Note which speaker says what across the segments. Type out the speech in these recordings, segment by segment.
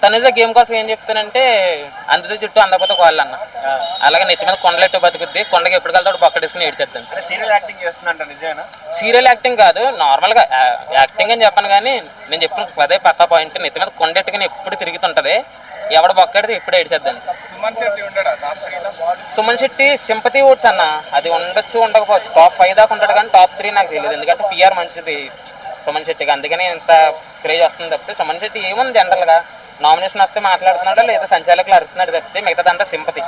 Speaker 1: Tanuja game కోసం ఏం చెప్తానంటే అందుతో చుట్టూ అందకపోతే కోళ్ళు అన్న, అలాగే నెత్తి మీద కొండలెట్టు బతుకుద్ది, కొండకి ఎప్పుడు వెళ్తాడు బొక్కడేసుకుని ఏడ్చేద్దాం. సీరియల్ యాక్టింగ్ కాదు, నార్మల్గా యాక్టింగ్ అని చెప్పాను. కానీ నేను చెప్పిన అదే పక్కా పాయింట్, నెత్తి మీద కొండెట్టుకుని ఎప్పుడు తిరుగుతుంటది, ఎవడ బొక్కడితే ఎప్పుడు ఏడ్చేద్దాం. సుమన్ శెట్టి సింపతి ఓట్స్ అన్న, అది ఉండొచ్చు ఉండకపోవచ్చు, టాప్ 5 దాకా ఉంటాడు కానీ టాప్ 3 నాకు తెలియదు. ఎందుకంటే పిఆర్ మంచిది సుమన్ శెట్టికి, అందుకని ఇంత క్రేజ్ వస్తుంది తప్పితే సుమన్ శెట్టి ఏముంది జనరల్గా నామినేషన్ వస్తే మాట్లాడుతున్నాడా లేదా సంచాలకులు అరుస్తున్నాడు తప్పితే మిగతాదంతా సింపతి.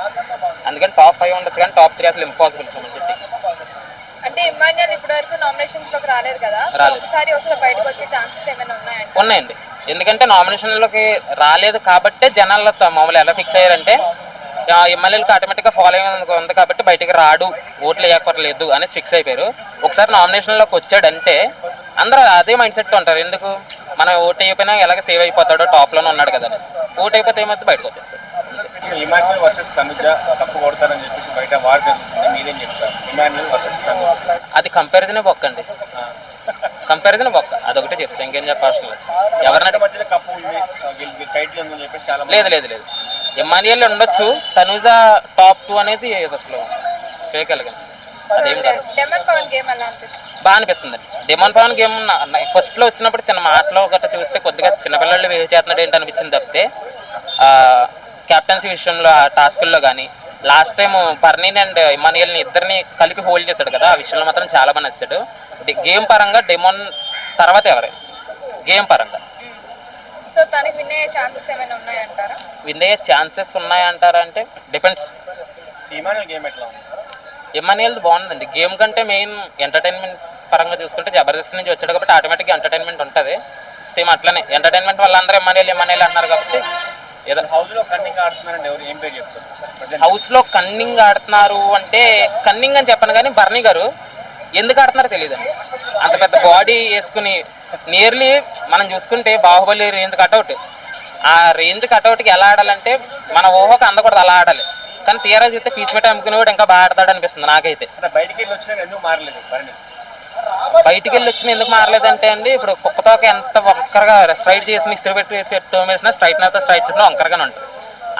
Speaker 1: అందుకని టాప్ 5 ఉండొచ్చు కానీ టాప్ 3 అసలు ఇంపాసిబుల్ సుమన్ శెట్టి.
Speaker 2: అంటే ఇమాన్యుయల్ ఇప్పటి వరకు నామినేషన్స్ లోకి రాలేదు కదా, ఒకసారి వస్తే బయటకు వచ్చే ఛాన్సెస్ ఏమైనా ఉన్నాయంటే?
Speaker 1: ఉన్నాయండి, ఎందుకంటే నామినేషన్లోకి రాలేదు కాబట్టే జనాల్లో మామూలు ఎలా ఫిక్స్ అయ్యారంటే ఎమ్మెల్యేలకు ఆటోమేటిక్గా ఫాలోయింగ్ ఉంది కాబట్టి బయటికి రాడు, ఓట్లు వేయక్కర్లేదు అనేసి ఫిక్స్ అయిపోయారు. ఒకసారి నామినేషన్లోకి వచ్చాడంటే అందరూ అదే మైండ్ సెట్తో ఉంటారు. ఎందుకు మనం ఓటు అయిపోయినా ఎలాగ సేవ్ అయిపోతాడో, టాప్లోనే ఉన్నాడు కదా అనేసి. ఓటు అయిపోతే ఏమైతే బయటకు వచ్చేస్తాడు. అది కంపారిజనే బొక్క అండి, కంపారిజన్ బొక్క, అదొకటే చెప్తా, ఇంకేం చెప్పాల్సిన లేదు. ఎవరినంటే లేదు లేదు లేదు, ఎమ్మాన్యుయల్ ఉండొచ్చు, తనూజ టాప్ 2 అనేది అసలు ఫేక్ ఎలిగెన్స్. అదేం కాదు, బాగా అనిపిస్తుంది. డెమాన్ పవన్ గేమ్ ఫస్ట్లో వచ్చినప్పుడు తన మాటలో గట్రా చూస్తే కొద్దిగా చిన్నపిల్లలు బిహేవ్ చేస్తున్నాడు ఏంటి అనిపించింది తప్పితే కెప్టెన్సీ విషయంలో ఆ టాస్కుల్లో కానీ లాస్ట్ టైం పర్నీన్ అండ్ ఇమాన్యుయల్ని ఇద్దరిని కలిపి హోల్డ్ చేశాడు కదా, ఆ విషయంలో మాత్రం చాలా బాగా నచ్చాడు. గేమ్ పరంగా డెమాన్ తర్వాత ఎవరే గేమ్ పరంగా
Speaker 2: సో తనకి విన్ అయ్యే ఛాన్సెస్ ఏమైనా ఉన్నాయంటారా?
Speaker 1: విన్ అయ్యే ఛాన్సెస్ ఉన్నాయంటారా అంటే డిపెండ్స్. ఇమాన్యుయల్ బాగుందండి గేమ్ కంటే, మెయిన్ ఎంటర్టైన్మెంట్ పరంగా చూసుకుంటే జబర్దస్త్ నుంచి వచ్చాడు కాబట్టి ఆటోమేటిక్గా ఎంటర్టైన్మెంట్ ఉంటుంది. సేమ్ అట్లనే ఎంటర్టైన్మెంట్ వాళ్ళందరూ ఇమాన్యుయల్ అన్నారు కాబట్టి ఏదైనా హౌస్లో కన్నింగ్ ఆడుతున్నారు అంటే, కన్నింగ్ అని చెప్పను కానీ బర్నీ గారు ఎందుకు ఆడుతున్నారో తెలియదండి. అంత పెద్ద బాడీ వేసుకుని నియర్లీ మనం చూసుకుంటే బాహుబలి రేంజ్ కట్అవుట్, ఆ రేంజ్ కట్అవుట్కి ఎలా ఆడాలంటే మన ఊహకు అందకూడదు, అలా ఆడాలి. కానీ తీరా చూస్తే పీస్ పెట్టి అమ్ముకుని కూడా ఇంకా బాగా ఆడతాడు అనిపిస్తుంది నాకైతే. బయటికి వెళ్ళి వచ్చిన ఎందుకు మారలేదంటే అండి, ఇప్పుడు కుక్కతోక ఎంత ఒక్కరగా స్ట్రైట్ చేసిన ఇస్త్రీ పెట్టి తోమేసినా స్ట్రైట్నర్తో స్ట్రైట్ చేసినా ఒక్కరగానే ఉంటుంది.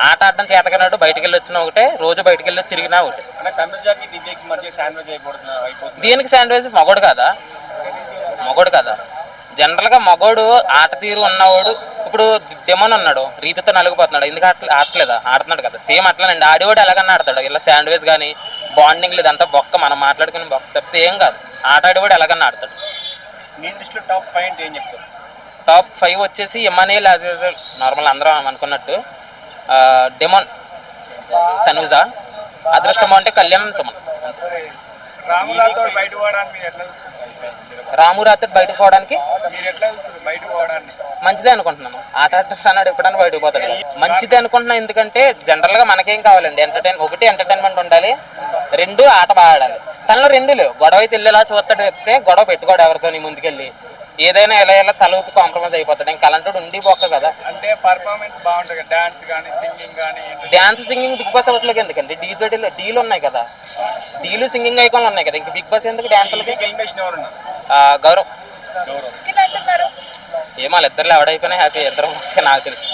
Speaker 1: ఆట ఆడడం చేతకన్నాడు, బయటికి వెళ్ళి వచ్చినా ఒకటే, రోజు బయటికి వెళ్ళి తిరిగినా ఒకటే. దీనికి శాండ్విచ్ మగోడు కదా, మగోడు కదా. జనరల్గా మగోడు ఆట తీరు ఉన్నవాడు, ఇప్పుడు డెమన్ ఉన్నాడు రీతితో నలిగిపోతున్నాడు, ఎందుకు ఆడలేదా? ఆడుతున్నాడు కదా, సేమ్ అట్లానండి. ఆడేవాడు ఎలాగన్నా ఆడతాడు, ఇలా శాండ్విచ్ కానీ బాండింగ్ లేదంతా బొక్క, మనం మాట్లాడుకుని బొక్క తప్పితే ఏం కాదు. ఆట ఆడేవాడు ఎలాగన్నా ఆడతాడు. టాప్ 5 వచ్చేసి ఇమాన్యుయల్ యాజ్ యూజువల్ నార్మల్ అందరం అనుకున్నట్టు, డెమన్, తనూజ, అదృష్టం అంటే కళ్యాణ్, సుమన్. రాము రాథోడ్ బయటకు పోవడానికి మంచిదే అనుకుంటున్నాను. ఆట ఆడుతున్నాడు ఎప్పుడన్నా బయటకు పోతాడు, మంచిదే అనుకుంటున్నాను. ఎందుకంటే జనరల్గా మనకేం కావాలండి, ఒకటి ఎంటర్టైన్మెంట్ ఉండాలి, 2 ఆట బాగా ఆడాలి. తనలో 2 లేవు. గొడవ అయితే వెళ్ళేలా చూస్తాడు చెప్తే గొడవ పెట్టుకోడు ఎవరితో ముందుకెళ్ళి, ఏదైనా ఎలా ఎలా తలకి కాంప్రమైజ్ అయిపోతాడు. ఇంకా అలాంటి ఉండి పోక్క కదా. అంటే పర్ఫార్మెన్స్ బాగుంటుంది, డాన్స్ కానీ సింగింగ్ కానీ. డాన్స్ సింగింగ్ బిగ్ బాస్ హౌస్లోకి ఎందుకండి, డీలు ఉన్నాయి కదా, డీలు సింగింగ్ ఐకాన్లు ఉన్నాయి కదా, ఇంకా బిగ్ బాస్ ఎందుకు డాన్స్లకి? గౌరవ్ ఏమో వాళ్ళిద్దరు ఎవడైపోయినా హ్యాపీ, ఇద్దరు నాకు తెలుసు.